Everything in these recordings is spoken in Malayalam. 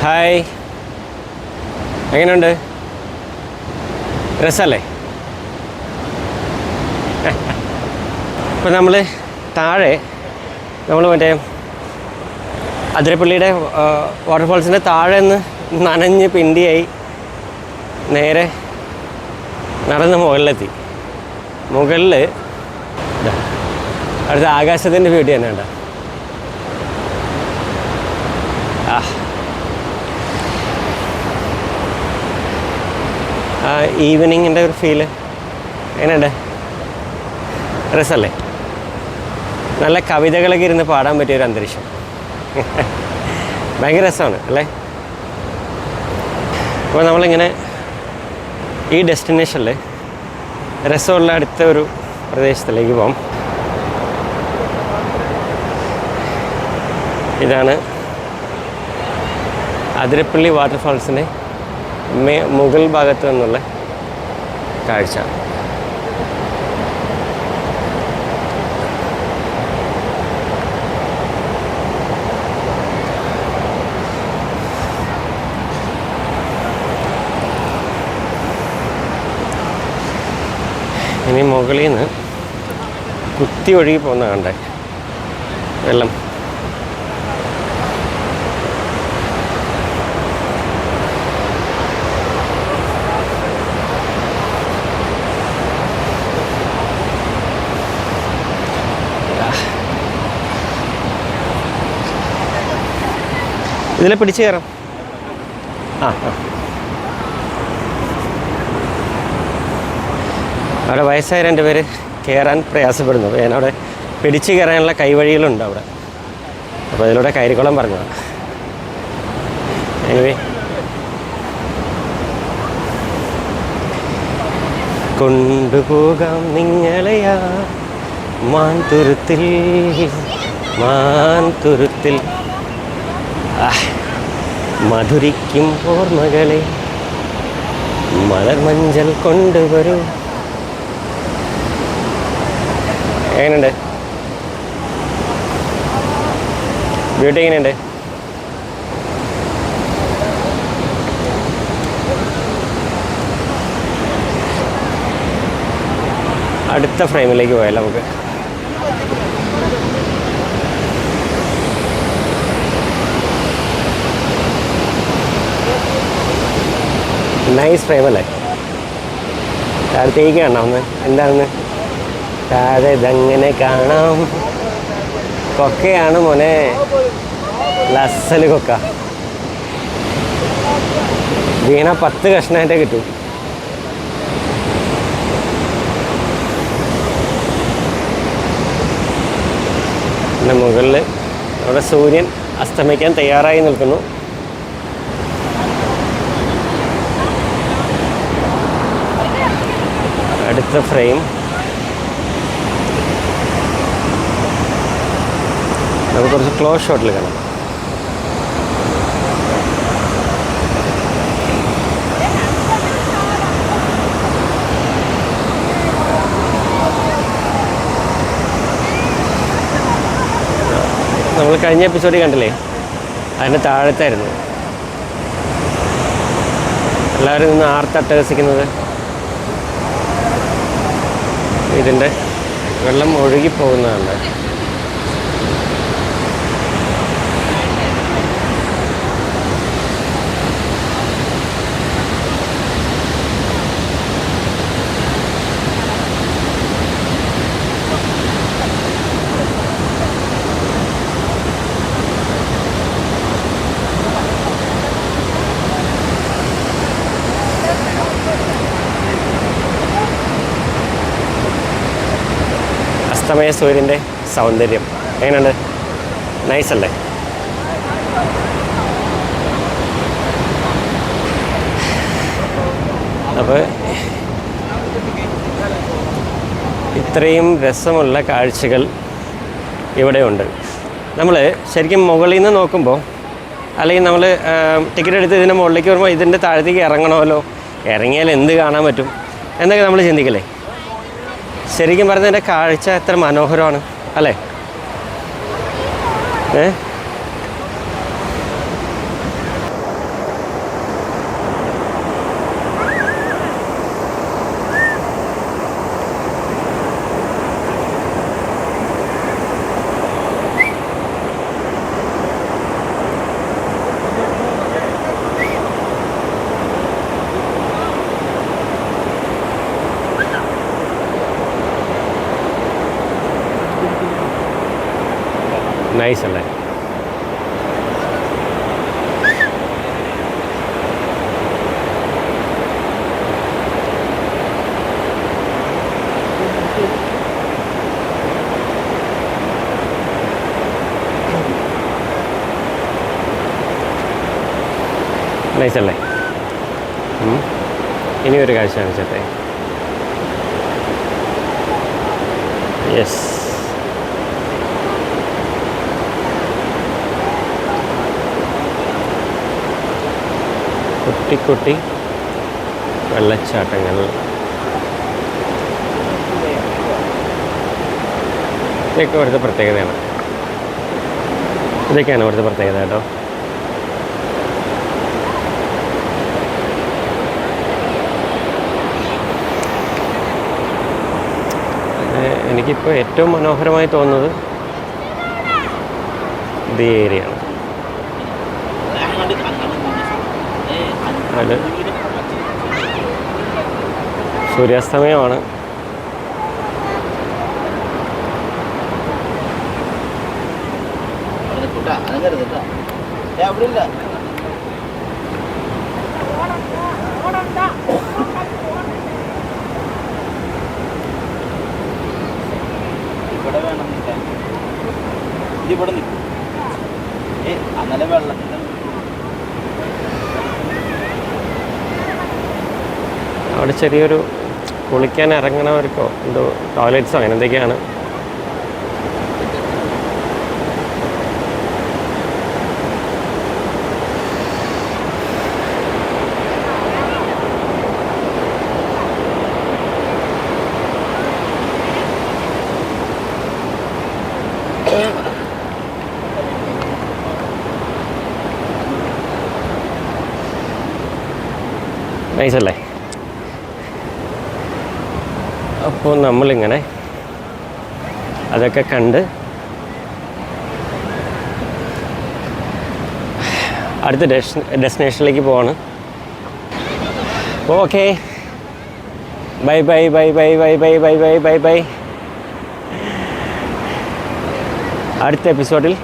ഹായ്, എങ്ങനെയുണ്ട്? രസമല്ലേ? ഇപ്പം നമ്മൾ താഴെ മറ്റേ അതിരപ്പള്ളിയുടെ വാട്ടർഫാൾസിൻ്റെ താഴെ നിന്ന് നനഞ്ഞ് പിണ്ടിയായി നേരെ നടന്ന് മുകളിലെത്തി. മുകളിൽ അടുത്ത ആകാശത്തിൻ്റെ ബ്യൂട്ടി തന്നെ ഉണ്ട്. ഈവനിങ്ങിൻ്റെ ഒരു ഫീല് എങ്ങനെയുണ്ട്? രസമല്ലേ? നല്ല കവിതകളൊക്കെ ഇരുന്ന് പാടാൻ പറ്റിയൊരു അന്തരീക്ഷം. ഭയങ്കര രസമാണ് അല്ലേ? അപ്പോൾ നമ്മളിങ്ങനെ ഈ ഡെസ്റ്റിനേഷനിൽ രസമുള്ള അടുത്ത ഒരു പ്രദേശത്തിലേക്ക് പോകാം. ഇതാണ് അതിരപ്പള്ളി വാട്ടർഫാൾസിൻ്റെ മുകൾ ഭാഗത്ത് നിന്നുള്ള കാഴ്ച. ഇനി മുകളിൽ നിന്ന് കുത്തി ഒഴുകി പോകുന്ന കണ്ടേ വെള്ളം. ഇതിലെ പിടിച്ച് കയറാം. അവിടെ വയസ്സായ 2 പേര് കയറാൻ പ്രയാസപ്പെടുന്നു. ഞാനവിടെ പിടിച്ച് കയറാനുള്ള കൈവഴികളുണ്ട് അവിടെ. അപ്പോൾ അതിലൂടെ കയറിക്കോളം പറഞ്ഞതാണ്. എനിവേ, കൊണ്ടുപോകാം നിങ്ങളെയാ മാൻതുരുത്തിൽ മധുരിക്കും ഓർമ്മകളെ മലർമഞ്ചൽ കൊണ്ടുവരൂ. എങ്ങനെയുണ്ട് ബ്യൂട്ടി? എങ്ങനെയുണ്ട്? അടുത്ത ഫ്രെയിമിലേക്ക് പോയാലോ നമുക്ക്? നൈസ് ഫ്രെയിമല്ലേ? താഴത്തേക്ക് കാണാം ഒന്ന്. എന്താണെന്ന് താഴെ ഇതങ്ങനെ കാണാം. കൊക്കയാണ് മോനെ, ലസ്സൽ കൊക്ക. വീണ 10 കഷ്ണമായിട്ടേ കിട്ടും. പിന്നെ മുകളിൽ അവിടെ സൂര്യൻ അസ്തമിക്കാൻ തയ്യാറായി നിൽക്കുന്നു. അടുത്ത ഫ്രെയിം നമുക്ക് കുറച്ച് ക്ലോസ് ഷോട്ടിൽ കാണാം. നമ്മൾ കഴിഞ്ഞ എപ്പിസോഡിൽ കണ്ടില്ലേ, അതിൻ്റെ താഴത്തായിരുന്നു എല്ലാവരും നിന്ന് ആർത്തട്ടഹസിക്കുന്നത്. ഇതിൻ്റെ വെള്ളം ഒഴുകിപ്പോകുന്നതാണ്. അസ്തമയ സൂര്യൻ്റെ സൗന്ദര്യം എങ്ങനെയുണ്ട്? നൈസല്ലേ? അപ്പോൾ ഇത്രയും രസമുള്ള കാഴ്ചകൾ ഇവിടെയുണ്ട്. നമ്മൾ ശരിക്കും മുകളിൽ നിന്ന് നോക്കുമ്പോൾ, അല്ലെങ്കിൽ നമ്മൾ ടിക്കറ്റ് എടുത്ത് ഇതിൻ്റെ മുകളിലേക്ക് വരുമ്പോൾ ഇതിൻ്റെ താഴത്തേക്ക് ഇറങ്ങണമല്ലോ, ഇറങ്ങിയാൽ എന്ത് കാണാൻ പറ്റും എന്നൊക്കെ നമ്മൾ ചിന്തിക്കില്ലേ? ശരിക്കും പറഞ്ഞതിൻ്റെ കാഴ്ച എത്ര മനോഹരമാണ് അല്ലേ? നൈസ് അല്ലേ? നൈസ് അല്ലേ? ഇനിയൊരു കാഴ്ച കാണിച്ചട്ടെ. യെസ്, കുട്ടി കുട്ടി വെള്ളച്ചാട്ടങ്ങൾ. ഇതൊക്കെ ഇവിടുത്തെ പ്രത്യേകതയാണ്. ഇതൊക്കെയാണ് ഇവിടുത്തെ പ്രത്യേകത കേട്ടോ. എനിക്കിപ്പോൾ ഏറ്റവും മനോഹരമായി തോന്നുന്നത് ഇത് ഏരിയയാണ്. അത് സൂര്യാസ്തമയമാണ്. അവിടെ ചെറിയൊരു കുളിക്കാൻ ഇറങ്ങണവർക്കോ എന്തോ ടോയ്ലറ്റ്സോ അങ്ങനെ എന്തൊക്കെയാണ്. നൈസല്ലേ? അപ്പോൾ നമ്മളിങ്ങനെ അതൊക്കെ കണ്ട് അടുത്ത ഡെസ്റ്റിനേഷനിലേക്ക് പോവാണ്. Okay, bye bye bye bye bye bye bye bye bye bye. അടുത്ത എപ്പിസോഡിൽ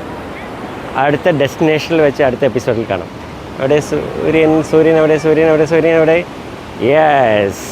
അടുത്ത ഡെസ്റ്റിനേഷനിൽ വെച്ച് അടുത്ത എപ്പിസോഡിൽ കാണാം. അവിടെ സൂര്യൻ എവിടെ? യെസ്.